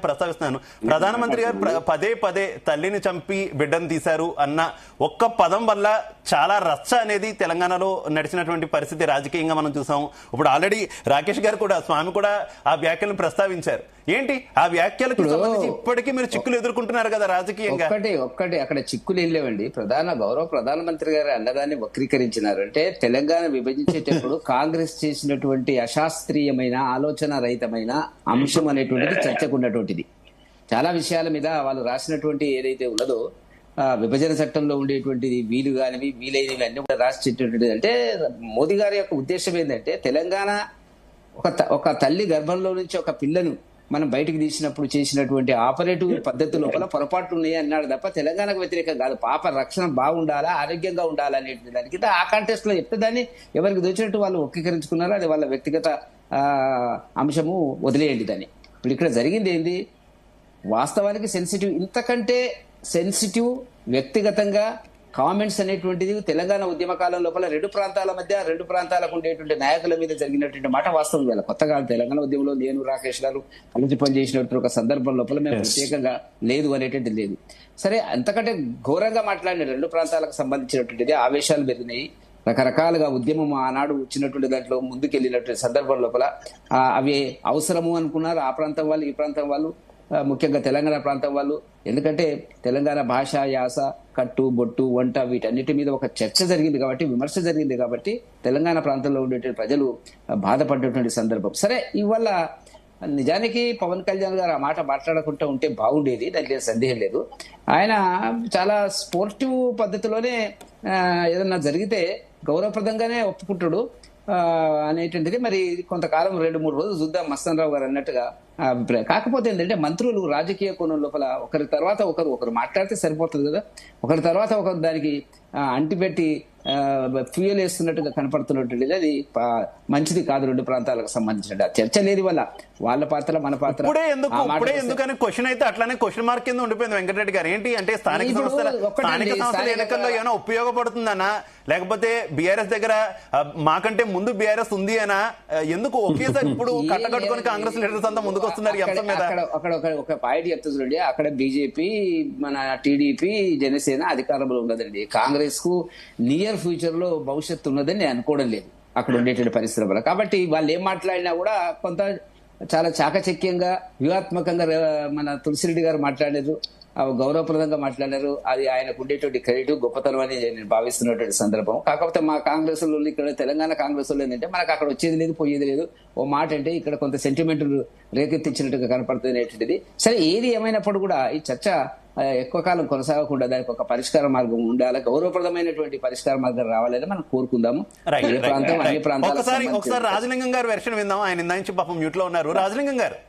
ప్రస్తావిస్తున్నాను. ప్రధానమంత్రి గారు పదే పదే తల్లిని చంపి బిడ్డను తీశారు అన్న ఒక్క పదం వల్ల చాలా రచ్చ అనేది తెలంగాణలో నడిచినటువంటి పరిస్థితి రాజకీయంగా మనం చూసాం. ఇప్పుడు ఆల్రెడీ రాకేష్ గారు కూడా, స్వామి కూడా ఆ వ్యాఖ్యలను ప్రస్తావించారు. ఏంటి ఆ వ్యాఖ్యలకు సంబంధించి ఇప్పటికీ మీరు చిక్కులు ఎదుర్కొంటున్నారు కదా రాజకీయంగా? ఒక్కటి అక్కడ చిక్కులు ఏం లేవండి. గౌరవ ప్రధానమంత్రి గారు అన్నదాన్ని వక్రీకరించినారు. అంటే తెలంగాణ విభజించేటప్పుడు కాంగ్రెస్ చేసినటువంటి అశాస్త్రీయమైన ఆలోచన రహితమైన అంశం అనేటువంటిది చర్చకు ఉన్నటువంటిది. చాలా విషయాల మీద వాళ్ళు రాసినటువంటి ఏదైతే ఉన్నదో విభజన చట్టంలో ఉండేటువంటిది వీలు కానివి వీలైనవి అన్ని కూడా రాసినటువంటిది. అంటే మోదీ గారి యొక్క ఉద్దేశం ఏంటంటే తెలంగాణ ఒక తల్లి గర్భంలో నుంచి ఒక పిల్లను మనం బయటకు తీసినప్పుడు చేసినటువంటి ఆపరేటివ్ పద్ధతి లోపల పొరపాట్లు ఉన్నాయి అన్నాడు తప్ప తెలంగాణకు వ్యతిరేకం కాదు. పాప రక్షణ బాగుండాలా, ఆరోగ్యంగా ఉండాలా అనే దానికి ఆ కాంటెస్ట్ లో చెప్తే దాన్ని ఎవరికి దోచినట్టు వాళ్ళు వక్రీకరించుకున్నారో అది వాళ్ళ వ్యక్తిగత అంశము, వదిలేయండి దాన్ని. ఇప్పుడు ఇక్కడ జరిగింది ఏంది, వాస్తవానికి సెన్సిటివ్, ఇంతకంటే సెన్సిటివ్ వ్యక్తిగతంగా కామెంట్స్ అనేటువంటిది తెలంగాణ ఉద్యమ కాలం లోపల రెండు ప్రాంతాల మధ్య, రెండు ప్రాంతాలకు ఉండేటువంటి నాయకుల మీద జరిగినటువంటి మాట వాస్తవం. వేళ కొత్తగా తెలంగాణ ఉద్యమంలో నేను రాకేష్ గారు కలిసి పనిచేసినట్టు ఒక సందర్భం లోపల మేము ప్రత్యేకంగా లేదు అనేటువంటిది లేదు. సరే, అంతకంటే ఘోరంగా మాట్లాడిన రెండు ప్రాంతాలకు సంబంధించినటువంటిది ఆవేశాలు పెరిగినాయి. రకరకాలుగా ఉద్యమం ఆనాడు వచ్చినటువంటి దాంట్లో ముందుకెళ్ళినటువంటి సందర్భం లోపల అవి అవసరము అనుకున్నారు ఆ ప్రాంతం వాళ్ళు, ఈ ప్రాంతం వాళ్ళు, ముఖ్యంగా తెలంగాణ ప్రాంతం వాళ్ళు. ఎందుకంటే తెలంగాణ భాష, యాస, కట్టు, బొట్టు, వంట వీటన్నిటి మీద ఒక చర్చ జరిగింది కాబట్టి, విమర్శ జరిగింది కాబట్టి తెలంగాణ ప్రాంతంలో ఉండేటువంటి ప్రజలు బాధపడ్డటువంటి సందర్భం. సరే, ఇవాళ నిజానికి పవన్ కళ్యాణ్ గారు ఆ మాట మాట్లాడకుండా ఉంటే బాగుండేది, దానికి సందేహం లేదు. ఆయన చాలా స్పోర్టివ్ పద్ధతిలోనే ఏదన్నా జరిగితే గౌరవప్రదంగానే ఒప్పుకుంటాడు అనేటువంటిది. మరి కొంతకాలం 2-3 రోజులు చూద్దాం మస్తాన్ రావు గారు అన్నట్టుగా అభిప్రాయం. కాకపోతే ఏంటంటే మంత్రులు రాజకీయ కోణం లోపల ఒకరి తర్వాత ఒకరు మాట్లాడితే సరిపోతుంది కదా, ఒకరి తర్వాత ఒకరు దానికి అంటిపెట్టి ఫ్యూయల్ వేస్తున్నట్టుగా కనపడుతున్నట్టు అది మంచిది కాదు. రెండు ప్రాంతాలకు సంబంధించిన చర్చ లేదు వల్ల వాళ్ళ పాత్ర మన పాత్ర ఎందుకని క్వశ్చన్ అయితే అట్లానే క్వశ్చన్ మార్క్ కింద ఉండిపోయింది. వెంకటరెడ్డి గారు ఏంటి అంటే స్థానిక సంస్థల ఎన్నికల్లో ఏమైనా ఉపయోగపడుతుందనా, లేకపోతే బీఆర్ఎస్ దగ్గర మాకంటే ముందు బీఆర్ఎస్ ఉంది అనా, ఎందుకు ఒకేసారి ఇప్పుడు కట్టకట్టుకొని కాంగ్రెస్ లీడర్స్ అంతా ముందుకు వస్తున్నారు ఈ అంశం మీద? అక్కడ ఒక పాయింట్ చెప్తుందండి, అక్కడ బీజేపీ, మన టీడీపీ, జనసేన అధికారంలో ఉన్నదండి. కాంగ్రెస్ కు నియర్ ఫ్యూచర్ లో భవిష్యత్తు ఉన్నదని నేను అనుకోవడం లేదు అక్కడ ఉండేటువంటి పరిశ్రమలు. కాబట్టి వాళ్ళు ఏం మాట్లాడినా కూడా కొంత చాలా చాకచక్యంగా, వ్యూహాత్మకంగా మన తులసిరెడ్డి గారు మాట్లాడారు, గౌరవప్రదంగా మాట్లాడారు. అది ఆయనకు ఉండేటువంటి క్రెడిట్, గొప్పతనం అని నేను భావిస్తున్నటువంటి సందర్భం. కాకపోతే మా కాంగ్రెస్ లో, ఇక్కడ తెలంగాణ కాంగ్రెస్ లో ఏంటంటే మనకు అక్కడ వచ్చేది లేదు, పోయేది లేదు. ఓ మాట అంటే ఇక్కడ కొంత సెంటిమెంట్ రేకెత్తించినట్టుగా కనపడుతుంది అనేటువంటిది. సరే, ఏది ఏమైనప్పుడు కూడా ఈ చర్చ ఎక్కువ కాలం కొనసాగకుండా దానికి ఒక పరిష్కార మార్గం ఉండాలి, గౌరవప్రదమైనటువంటి పరిష్కార మార్గం రావాలని మనం కోరుకుందాము. అన్ని ప్రాంతాలు ఒకసారి రాజలింగం గారు వెర్షన్ విందాం. ఆయన ఇందా నుంచి పాపం మ్యూట్ లో ఉన్నారు. రాజలింగం గారు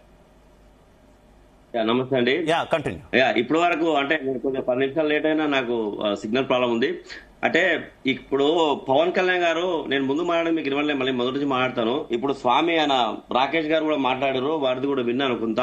నమస్తే అండి. కంటిన్యూ. ఇప్పుడు వరకు అంటే నేను కొంచెం 10 నిమిషాలు లేట్ అయినా నాకు సిగ్నల్ ప్రాబ్లం ఉంది. అంటే ఇప్పుడు పవన్ కళ్యాణ్ గారు, నేను ముందు మాట్లాడి మీకు ఇవ్వలే, మళ్ళీ మొదటి నుంచి మాట్లాడతాను. ఇప్పుడు స్వామి ఆయన రాకేష్ గారు కూడా మాట్లాడారు, వారిది కూడా విన్నాను కొంత.